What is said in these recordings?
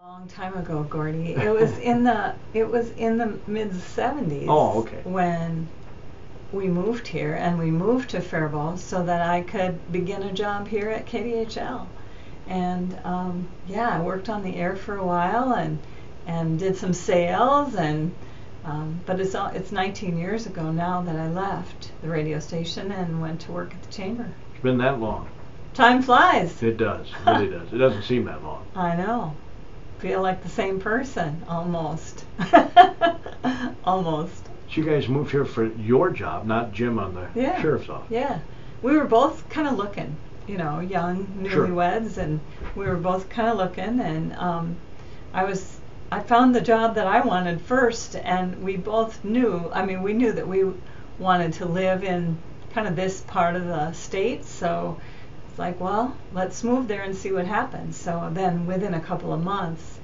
Long time ago, Gordy. It was in the mid 70s. Oh, okay. When we moved here, and we moved to Faribault so that I could begin a job here at KDHL. And yeah, I worked on the air for a while and did some sales but it's 19 years ago now that I left the radio station and went to work at the chamber. It's been that long. Time flies. It does. It really does. It doesn't seem that long. I know. Feel like the same person, almost. Almost. So you guys moved here for your job, not Jim on the sheriff's office. Yeah. We were both kind of looking, young newlyweds, and we were both kind of looking, and I found the job that I wanted first, and we both knew, we knew that we wanted to live in kind of this part of the state, so it's like, well, let's move there and see what happens. So then within a couple of months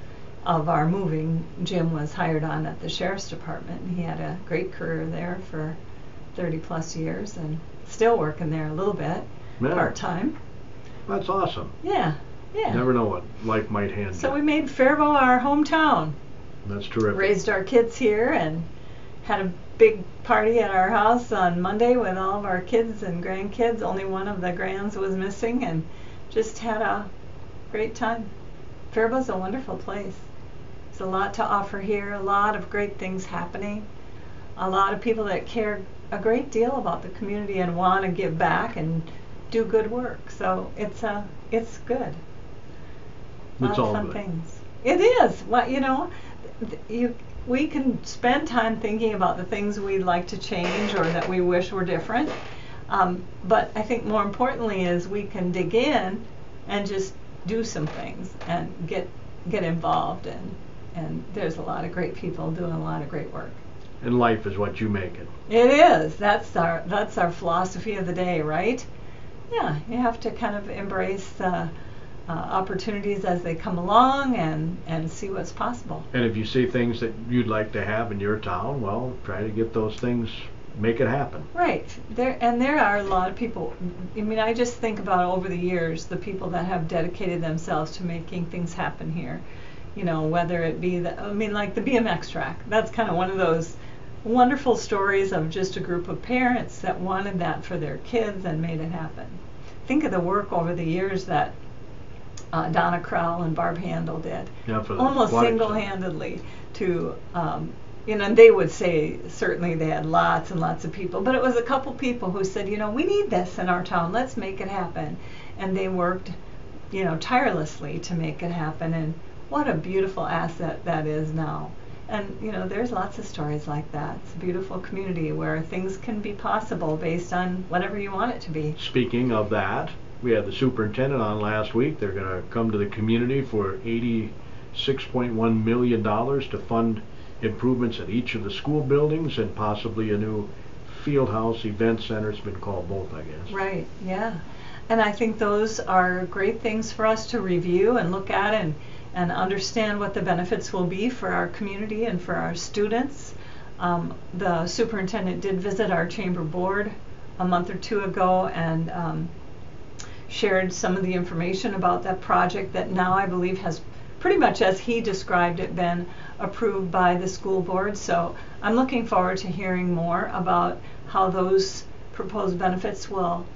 of our moving, Jim was hired on at the sheriff's department, and he had a great career there for 30 plus years and still working there a little bit, part-time. That's awesome. Yeah. Never know what life might hand you. So we made Faribault our hometown. That's terrific. Raised our kids here and had a big party at our house on Monday with all of our kids and grandkids. Only one of the grands was missing, and just had a great time. Faribault's a wonderful place. There's a lot to offer here, a lot of great things happening, a lot of people that care a great deal about the community and want to give back and do good work. So it's good. It's all fun good. Things. It is. Well, we can spend time thinking about the things we'd like to change or that we wish were different. But I think more importantly is we can dig in and just do some things and get involved, and there's a lot of great people doing a lot of great work. And life is what you make it. It is. That's our philosophy of the day, right? Yeah, you have to kind of embrace the opportunities as they come along and see what's possible. And if you see things that you'd like to have in your town, well, try to get those things, make it happen. Right. There are a lot of people. I just think about over the years the people that have dedicated themselves to making things happen here. Whether it be like the BMX track. That's kind of one of those wonderful stories of just a group of parents that wanted that for their kids and made it happen. Think of the work over the years that Donna Crowell and Barb Handel did, almost single-handedly to, and they would say certainly they had lots and lots of people, but it was a couple people who said, we need this in our town, let's make it happen. And they worked, tirelessly to make it happen, and what a beautiful asset that is now. And, there's lots of stories like that. It's a beautiful community where things can be possible based on whatever you want it to be. Speaking of that, we had the superintendent on last week. They're going to come to the community for $86.1 million to fund improvements at each of the school buildings and possibly a new field house event center. It's been called both, I guess. Right, yeah. And I think those are great things for us to review and look at and understand what the benefits will be for our community and for our students. The superintendent did visit our chamber board a month or two ago and shared some of the information about that project that now I believe has pretty much, as he described it, been approved by the school board. So I'm looking forward to hearing more about how those proposed benefits will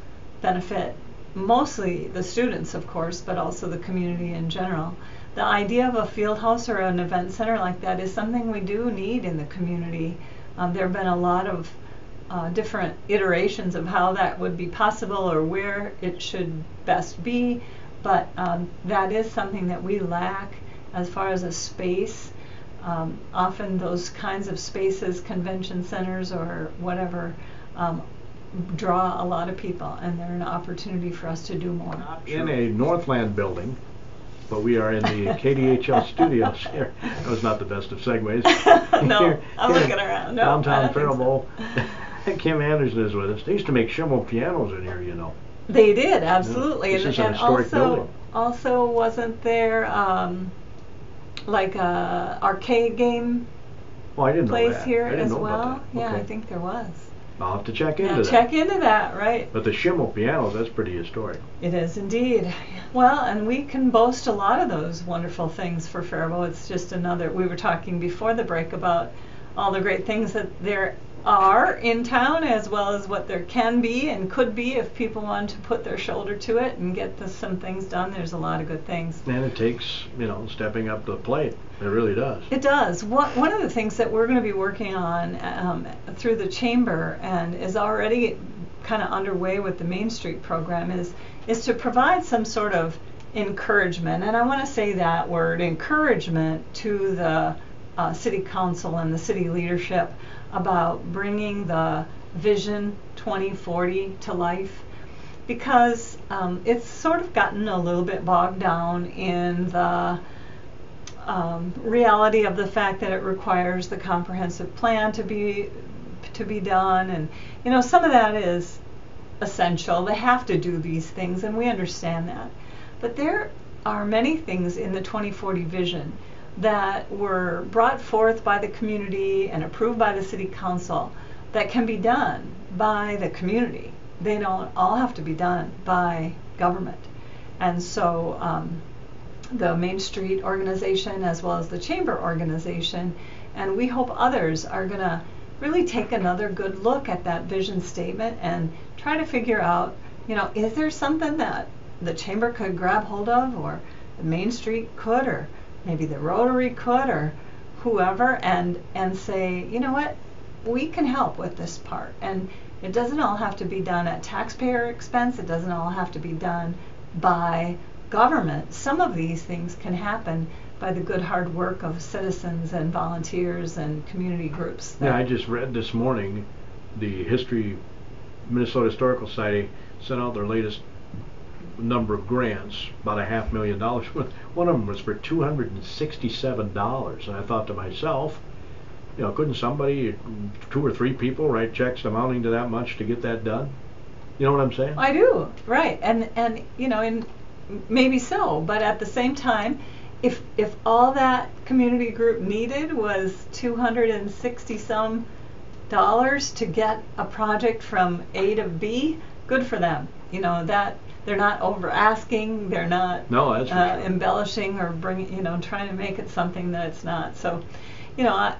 benefit mostly the students, of course, but also the community in general. The idea of a field house or an event center like that is something we do need in the community. There have been a lot of different iterations of how that would be possible or where it should best be, but that is something that we lack as far as a space. Often those kinds of spaces, convention centers or whatever, draw a lot of people, and they're an opportunity for us to do more. Not in a Northland building, but we are in the KDHL studios here. That was not the best of segues. No, I'm looking around. No, downtown Faribault. Kymn Anderson is with us. They used to make Schimmel pianos in here, They did, absolutely. This is an historic building. Also, wasn't there like a arcade game I didn't know place that. here I didn't as know well? about that. Yeah, Okay. I think there was. I'll have to check into Now that. check into that, right. But the Schimmel pianos, that's pretty historic. It is indeed. Well, and we can boast a lot of those wonderful things for Faribault. It's just another, we were talking before the break about all the great things that there are in town, as well as what there can be and could be if people want to put their shoulder to it and get some things done. There's a lot of good things. And it takes, stepping up to the plate. It really does. It does. One of the things that we're going to be working on through the chamber, and is already kind of underway with the Main Street program, is to provide some sort of encouragement, and I want to say that word, encouragement, to the city council and the city leadership about bringing the Vision 2040 to life, because it's sort of gotten a little bit bogged down in the reality of the fact that it requires the comprehensive plan to be done, and some of that is essential. They have to do these things, and we understand that. But there are many things in the 2040 vision that were brought forth by the community and approved by the city council that can be done by the community. They don't all have to be done by government. And so the Main Street organization, as well as the chamber organization, and we hope others, are going to really take another good look at that vision statement and try to figure out, is there something that the chamber could grab hold of, or the Main Street could, or maybe the Rotary could, or whoever, and say, you know what, we can help with this part. And it doesn't all have to be done at taxpayer expense. It doesn't all have to be done by government. Some of these things can happen by the good hard work of citizens and volunteers and community groups. Yeah, I just read this morning the Minnesota Historical Society sent out their latest number of grants, about $500,000. One of them was for $267, and I thought to myself, couldn't somebody, 2 or 3 people, write checks amounting to that much to get that done? You know what I'm saying? I do, right, and maybe so, but at the same time, if all that community group needed was $260 some to get a project from A to B, good for them. That they're not over asking, they're not embellishing or trying to make it something that it's not. So,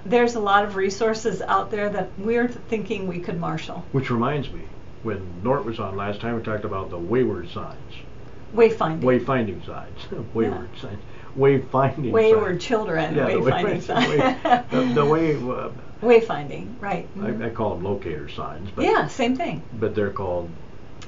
there's a lot of resources out there that we're thinking we could marshal. Which reminds me, when Nort was on last time, we talked about the wayward signs. Wayfinding. Wayfinding signs. Wayward signs. Wayfinding Wayward signs. children. Yeah, wayfinding signs. Wayfinding, right. I call them locator signs. But yeah, same thing. But they're called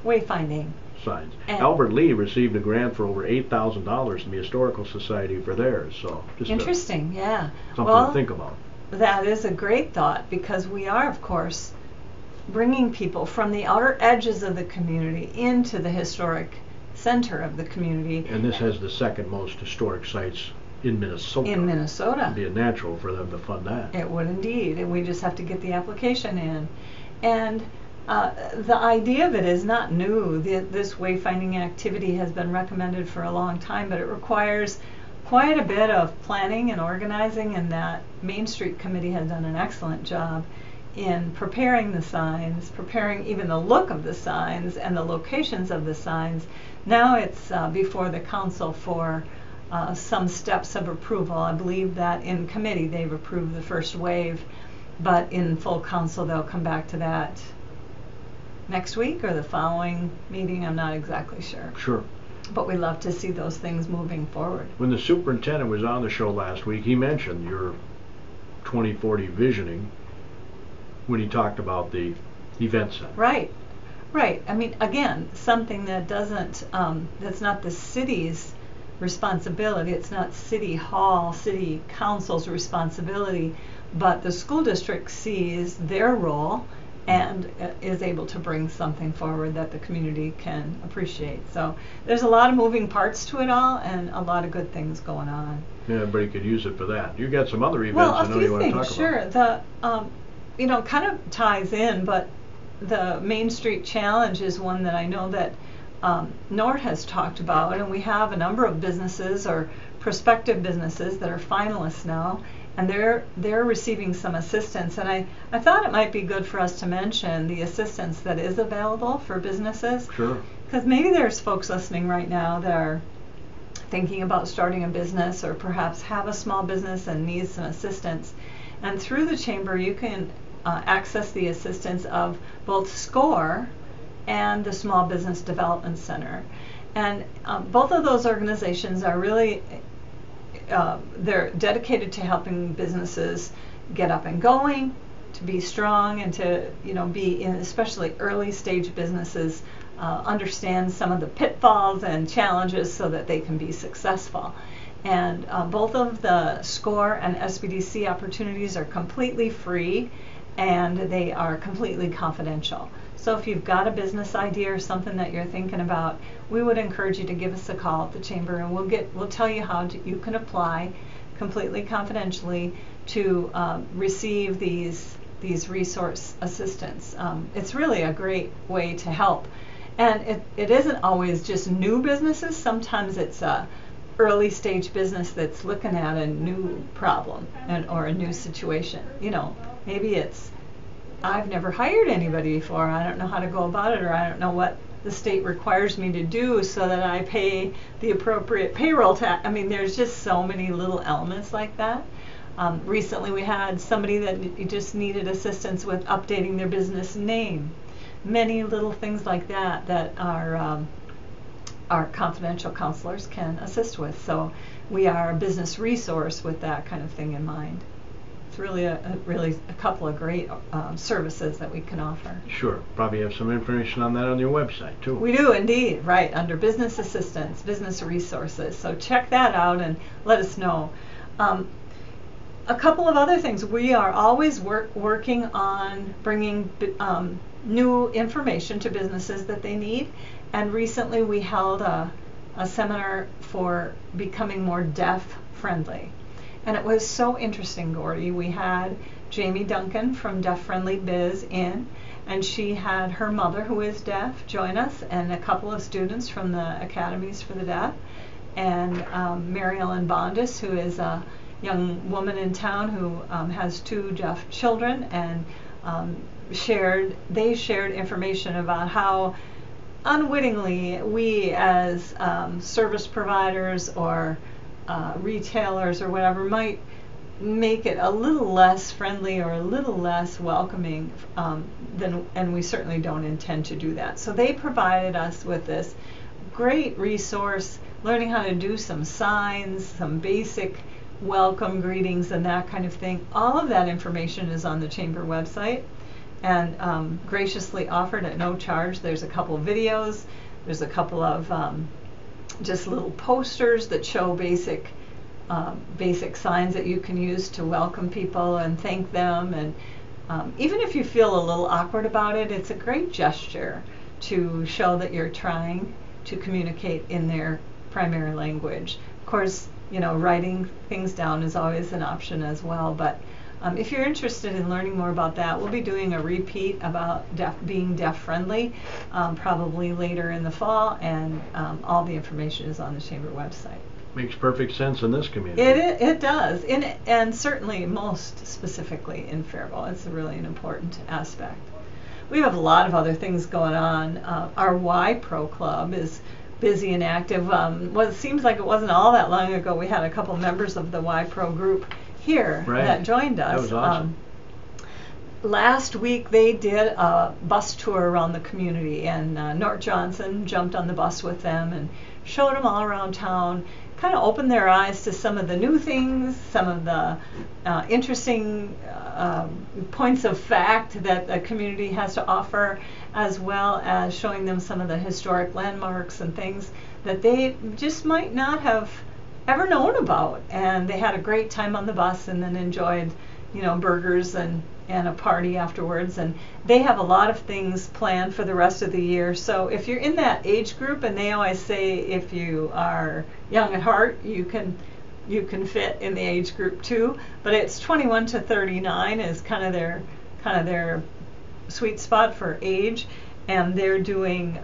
wayfinding signs. And Albert Lee received a grant for over $8,000 from the Historical Society for theirs. So just interesting, yeah. Something to think about. That is a great thought, because we are, of course, bringing people from the outer edges of the community into the historic center of the community. And this has the second most historic sites in Minnesota. In Minnesota. It'd be natural for them to fund that. It would indeed, and we just have to get the application in. And the idea of it is not new. This wayfinding activity has been recommended for a long time, but it requires quite a bit of planning and organizing, and that Main Street Committee has done an excellent job in preparing the signs, preparing even the look of the signs and the locations of the signs. Now it's before the council for some steps of approval. I believe that in committee they've approved the first wave, but in full council they'll come back to that next week or the following meeting. I'm not exactly sure. Sure. But we love to see those things moving forward. When the superintendent was on the show last week, he mentioned your 2040 visioning when he talked about the event center. Right. I mean, again, something that doesn't, that's not the city's responsibility. It's not City Hall, City Council's responsibility, but the school district sees their role and is able to bring something forward that the community can appreciate. So there's a lot of moving parts to it all, and a lot of good things going on. Yeah, everybody could use it for that. You got some other events I know you want to talk about. Sure. The kind of ties in, but the Main Street Challenge is one that I know that Nort has talked about, and we have a number of businesses or prospective businesses that are finalists now, and they're receiving some assistance. And I thought it might be good for us to mention the assistance that is available for businesses. Sure. Because maybe there's folks listening right now that are thinking about starting a business, or perhaps have a small business and need some assistance. And through the Chamber, you can access the assistance of both SCORE and the Small Business Development Center. And both of those organizations are really, they're dedicated to helping businesses get up and going, to be strong, and to, you know, be in, especially early stage businesses, understand some of the pitfalls and challenges so that they can be successful. And both of the SCORE and SBDC opportunities are completely free, and they are completely confidential. So if you've got a business idea or something that you're thinking about, we would encourage you to give us a call at the Chamber, and we'll tell you how you can apply completely confidentially to receive these resource assistance. It's really a great way to help. And it isn't always just new businesses. Sometimes it's a early stage business that's looking at a new problem or a new situation. You know, maybe it's, I've never hired anybody before, I don't know how to go about it, or I don't know what the state requires me to do so that I pay the appropriate payroll tax. I mean, there's just so many little elements like that. Recently we had somebody that just needed assistance with updating their business name. Many little things like that that our confidential counselors can assist with. So we are a business resource with that kind of thing in mind. It's really a couple of great services that we can offer. Sure. Probably have some information on that on your website too. We do indeed, right, under business assistance, business resources. So check that out and let us know. A couple of other things. We are always working on bringing new information to businesses that they need. And recently we held a seminar for becoming more deaf friendly. And it was so interesting, Gordy. We had Jamie Duncan from Deaf Friendly Biz in, and she had her mother, who is deaf, join us, and a couple of students from the Academies for the Deaf, and Mary Ellen Bondis, who is a young woman in town who has 2 deaf children, and they shared information about how unwittingly we as service providers or retailers or whatever might make it a little less friendly or a little less welcoming and we certainly don't intend to do that. So they provided us with this great resource, learning how to do some signs, some basic welcome greetings and that kind of thing. All of that information is on the Chamber website and graciously offered at no charge. There's a couple of videos, there's a couple of just little posters that show basic signs that you can use to welcome people and thank them. And even if you feel a little awkward about it, it's a great gesture to show that you're trying to communicate in their primary language. Of course, you know, writing things down is always an option as well, but if you're interested in learning more about that, we'll be doing a repeat about being deaf friendly probably later in the fall, and all the information is on the Chamber website. Makes perfect sense in this community. It does, and certainly most specifically in Faribault. It's really an important aspect. We have a lot of other things going on. Our Y Pro Club is busy and active. Well, it seems like it wasn't all that long ago we had a couple members of the Y Pro group here that joined us. That was awesome. Last week they did a bus tour around the community, and Nort Johnson jumped on the bus with them and showed them all around town, kind of opened their eyes to some of the new things, some of the interesting points of fact that the community has to offer, as well as showing them some of the historic landmarks and things that they just might not have ever known about. And they had a great time on the bus and then enjoyed, you know, burgers and a party afterwards. And they have a lot of things planned for the rest of the year. So if you're in that age group, and they always say if you are young at heart, you can fit in the age group too. But it's 21 to 39 is kind of their sweet spot for age. And they're doing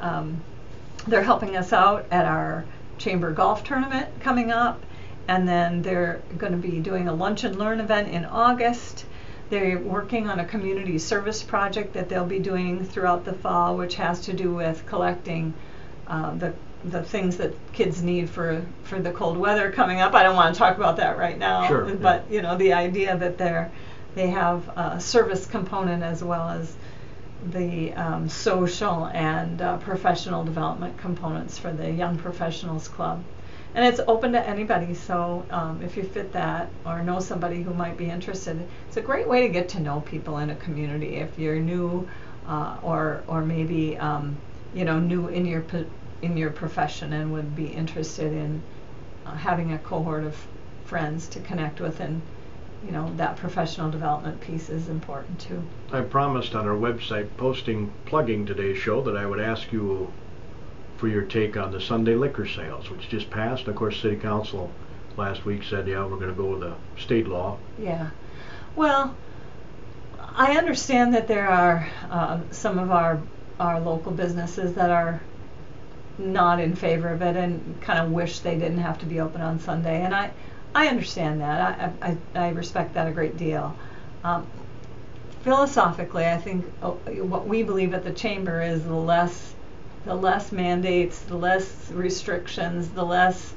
they're helping us out at our Chamber golf tournament coming up, and then they're going to be doing a lunch and learn event in August. They're working on a community service project that they'll be doing throughout the fall, which has to do with collecting the things that kids need for the cold weather coming up. I don't want to talk about that right now. Sure, but you know, the idea that they have a service component as well as the social and professional development components for the Young Professionals Club. And it's open to anybody, so if you fit that or know somebody who might be interested, it's a great way to get to know people in a community. If you're new or maybe you know, new in your profession and would be interested in having a cohort of friends to connect with, and you know, that professional development piece is important too. I promised on our website plugging today's show that I would ask you for your take on the Sunday liquor sales, which just passed. Of course, City Council last week said, yeah, we're going to go with the state law. Yeah. Well, I understand that there are some of our local businesses that are not in favor of it and kind of wish they didn't have to be open on Sunday, and I understand that. I respect that a great deal. Philosophically, I think what we believe at the Chamber is the less mandates, the less restrictions, the less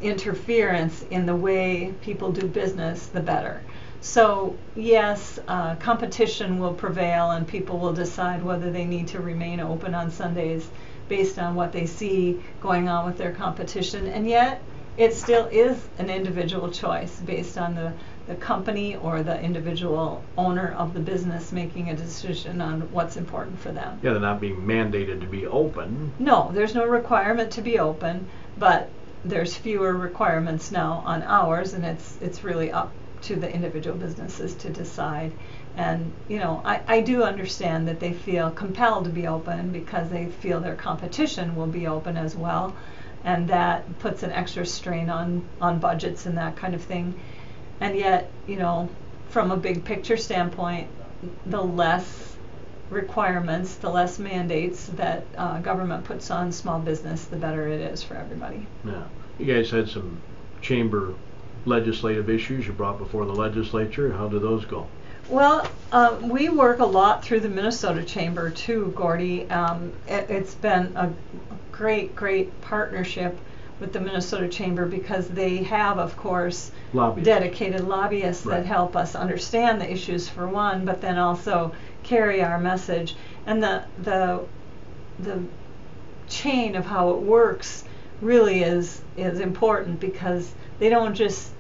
interference in the way people do business, the better. So yes, competition will prevail and people will decide whether they need to remain open on Sundays based on what they see going on with their competition, and yet it still is an individual choice based on the company or the individual owner of the business making a decision on what's important for them. Yeah, they're not being mandated to be open. No, there's no requirement to be open, but there's fewer requirements now on hours, and it's really up to the individual businesses to decide. And you know, I do understand that they feel compelled to be open because they feel their competition will be open as well, and that puts an extra strain on budgets and that kind of thing. And yet, you know, from a big picture standpoint, the less requirements, the less mandates that government puts on small business, the better it is for everybody. Yeah. You guys had some chamber legislative issues you brought before the legislature. How do those go? Well, we work a lot through the Minnesota Chamber too, Gordy. It's been a great partnership with the Minnesota Chamber because they have, of course, dedicated lobbyists that help us understand the issues for one, but then also carry our message. And the chain of how it works really is important because they don't just,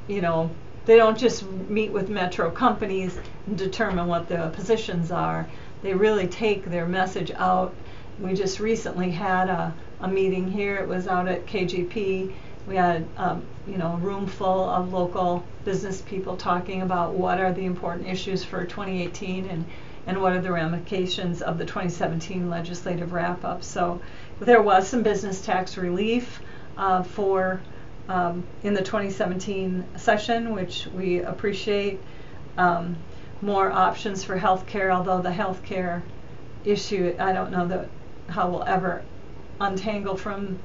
you know, they don't just meet with metro companies and determine what the positions are. They really take their message out. We just recently had a meeting here. It was out at KGP. We had you know, a room full of local business people talking about what are the important issues for 2018 and what are the ramifications of the 2017 legislative wrap-up. So there was some business tax relief in the 2017 session, which we appreciate. More options for healthcare, although the healthcare issue, I don't know how we'll ever untangle from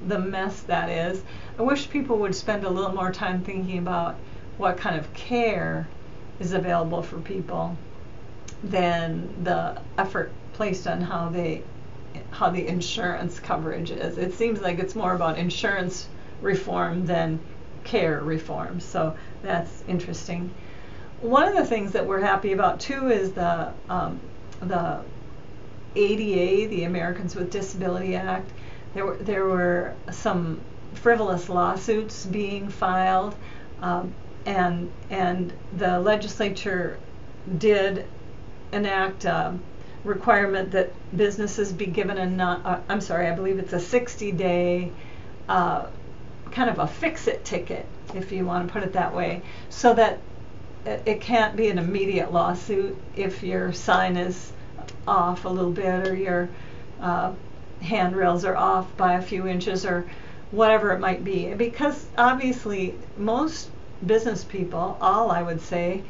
the mess that is. I wish people would spend a little more time thinking about what kind of care is available for people than the effort placed on how the insurance coverage is. It seems like it's more about insurance reform than care reform, so that's interesting. One of the things that we're happy about too is the ADA, the Americans with Disability Act. There were some frivolous lawsuits being filed, and the legislature did enact a requirement that businesses be given I believe it's a 60-day kind of a fix-it ticket, if you want to put it that way, so that it can't be an immediate lawsuit if your sign is off a little bit or your handrails are off by a few inches or whatever it might be. Because obviously most business people, all I would say,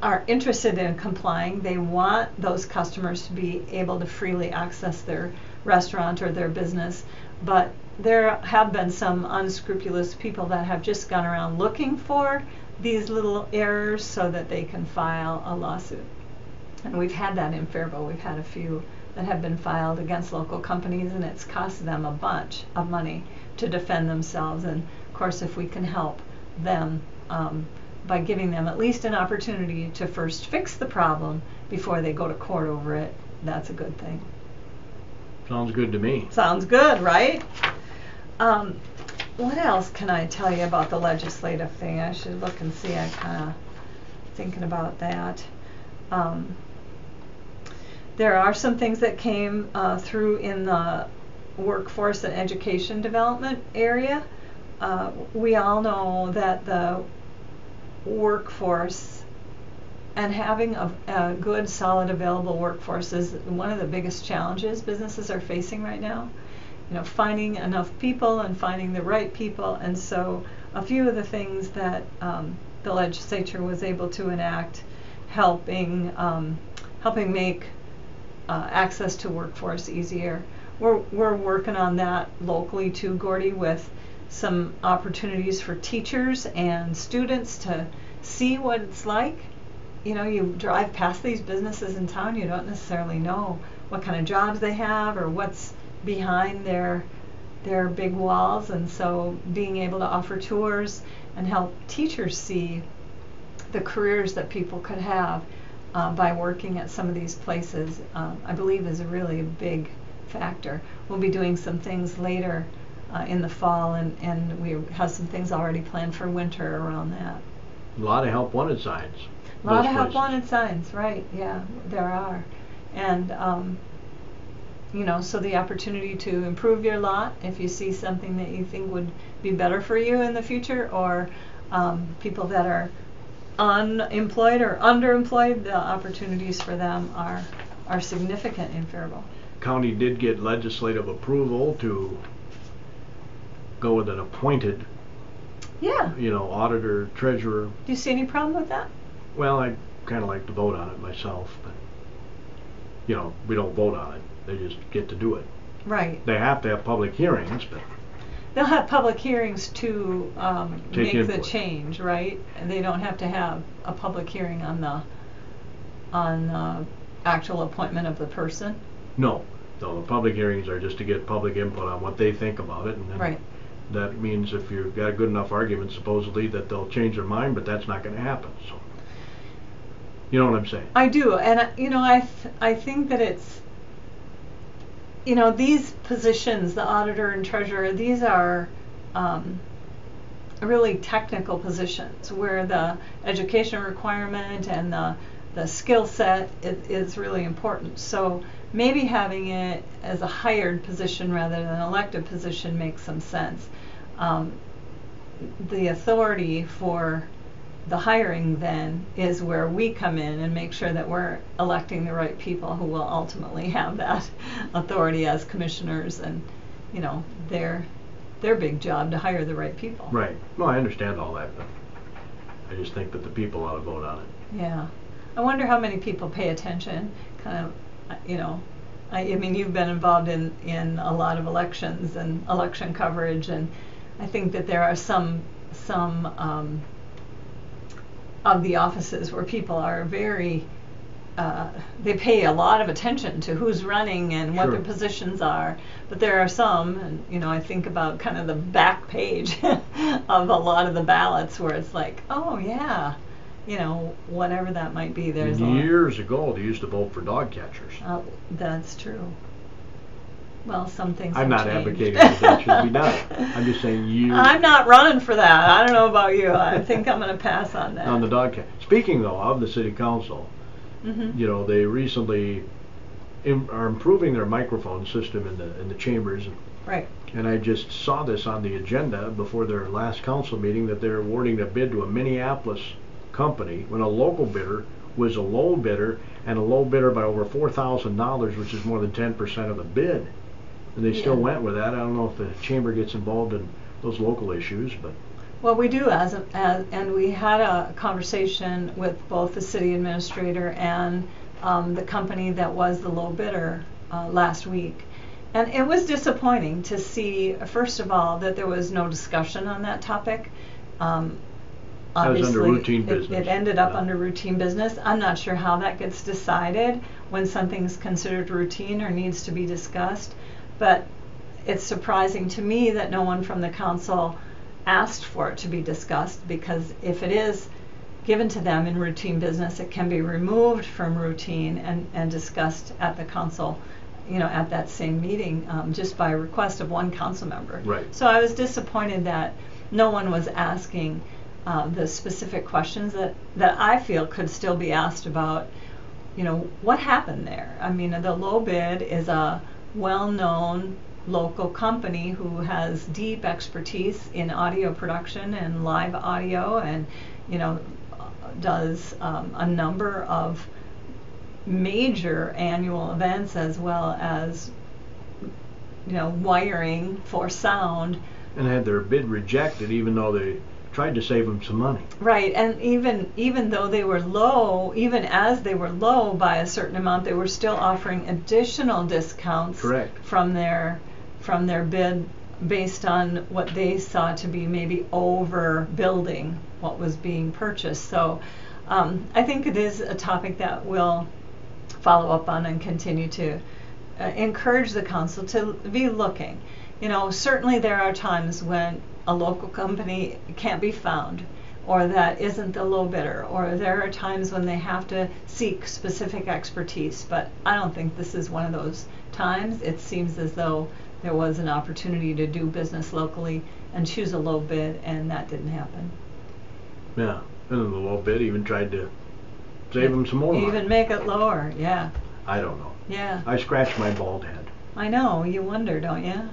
are interested in complying. They want those customers to be able to freely access their restaurant or their business, but there have been some unscrupulous people that have just gone around looking for these little errors so that they can file a lawsuit. And we've had that in Faribault. We've had a few that have been filed against local companies, and it's cost them a bunch of money to defend themselves. And of course, if we can help them by giving them at least an opportunity to first fix the problem before they go to court over it, that's a good thing. Sounds good to me. Sounds good, right? What else can I tell you about the legislative thing? I should look and see. I'm kind of thinking about that. There are some things that came through in the workforce and education development area. We all know that the workforce and having a good, solid, available workforce is one of the biggest challenges businesses are facing right now. You know, finding enough people and finding the right people. And so a few of the things that the legislature was able to enact helping make access to workforce easier. We're working on that locally too, Gordy, with some opportunities for teachers and students to see what it's like. You know, you drive past these businesses in town, you don't necessarily know what kind of jobs they have or what's behind their big walls, and so being able to offer tours and help teachers see the careers that people could have by working at some of these places, I believe is a really big factor. We'll be doing some things later in the fall, and we have some things already planned for winter around that. A lot of help wanted signs. A lot of help wanted signs, right? Yeah, there are. And you know, so the opportunity to improve your lot if you see something that you think would be better for you in the future, or people that are unemployed or underemployed, the opportunities for them are significant in Faribault. County did get legislative approval to go with an appointed, auditor, treasurer. Do you see any problem with that? Well, I kind of like to vote on it myself, but we don't vote on it. They just get to do it. Right. They have to have public hearings, but they'll have public hearings to make input. the change, right? And they don't have to have a public hearing on the actual appointment of the person. No, the public hearings are just to get public input on what they think about it, and then right. That means if you've got a good enough argument, supposedly, that they'll change their mind, but that's not going to happen. So, you know what I'm saying? I do, and I think that it's, these positions, the auditor and treasurer, these are really technical positions where the education requirement and the skill set is really important. So maybe having it as a hired position rather than an elected position makes some sense. The authority for the hiring then is where we come in and make sure that we're electing the right people who will ultimately have that authority as commissioners, and their big job to hire the right people. Right. Well, I understand all that, but I just think that the people ought to vote on it. Yeah. I wonder how many people pay attention. Kind of, I mean, you've been involved in a lot of elections and election coverage, and I think that there are some of the offices where people are very, they pay a lot of attention to who's running and what their positions are. But there are some, and I think about kind of the back page of a lot of the ballots where it's like, oh yeah, whatever that might be. There's years ago they used to vote for dog catchers. That's true. Well, some things I'm have not changed. advocating that that should be done. I'm just saying years. I'm not running for that. I don't know about you. I think I'm going to pass on that. On the dog catcher. Speaking though of the city council, they recently are improving their microphone system in the chambers. Right. And I just saw this on the agenda before their last council meeting that they're awarding a bid to a Minneapolis company when a local bidder was a low bidder, and a low bidder by over $4,000, which is more than 10% of the bid. And they still went with that. I don't know if the chamber gets involved in those local issues, but well, we do, and we had a conversation with both the city administrator and the company that was the low bidder last week, And it was disappointing to see, first of all, that there was no discussion on that topic. That was under routine It business. ended up Yeah. under routine business. I'm not sure how that gets decided when something's considered routine or needs to be discussed, but it's surprising to me that no one from the council asked for it to be discussed, because if it is given to them in routine business, it can be removed from routine and discussed at the council, at that same meeting, just by request of one council member. Right. So I was disappointed that no one was asking the specific questions that I feel could still be asked about, what happened there. I mean, the low bid is a well-known local company who has deep expertise in audio production and live audio, and does a number of major annual events, as well as wiring for sound. And had their bid rejected, even though they tried to save them some money. Right, and even though they were low, even as they were low by a certain amount, they were still offering additional discounts. Correct. From their bid, based on what they saw to be maybe overbuilding what was being purchased. So I think it is a topic that we'll follow up on and continue to encourage the council to be looking. Certainly there are times when a local company can't be found, or that isn't the low bidder, or there are times when they have to seek specific expertise, but I don't think this is one of those times. It seems as though there was an opportunity to do business locally and choose a low bid, and that didn't happen. Yeah, and then the low bid even tried to save them some more money. Even make it lower, yeah. I don't know. Yeah. I scratched my bald head. I know, you wonder, don't you?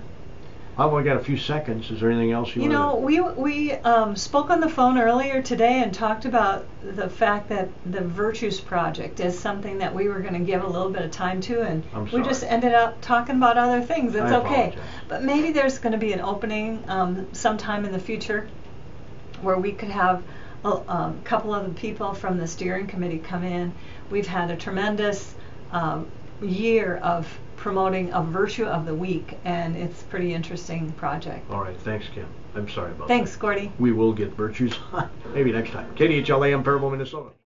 I've only got a few seconds. Is there anything else you want to... We spoke on the phone earlier today and talked about the fact that the Virtues Project is something that we were going to give a little bit of time to, and we just ended up talking about other things. It's okay. Apologize. But maybe there's going to be an opening sometime in the future where we could have a couple of the people from the steering committee come in. We've had a tremendous year of promoting a virtue of the week, and it's a pretty interesting project. All right, thanks, Kim. I'm sorry about that. Thanks, Gordy. We will get virtues on maybe next time. KDHLA, Faribault, Minnesota.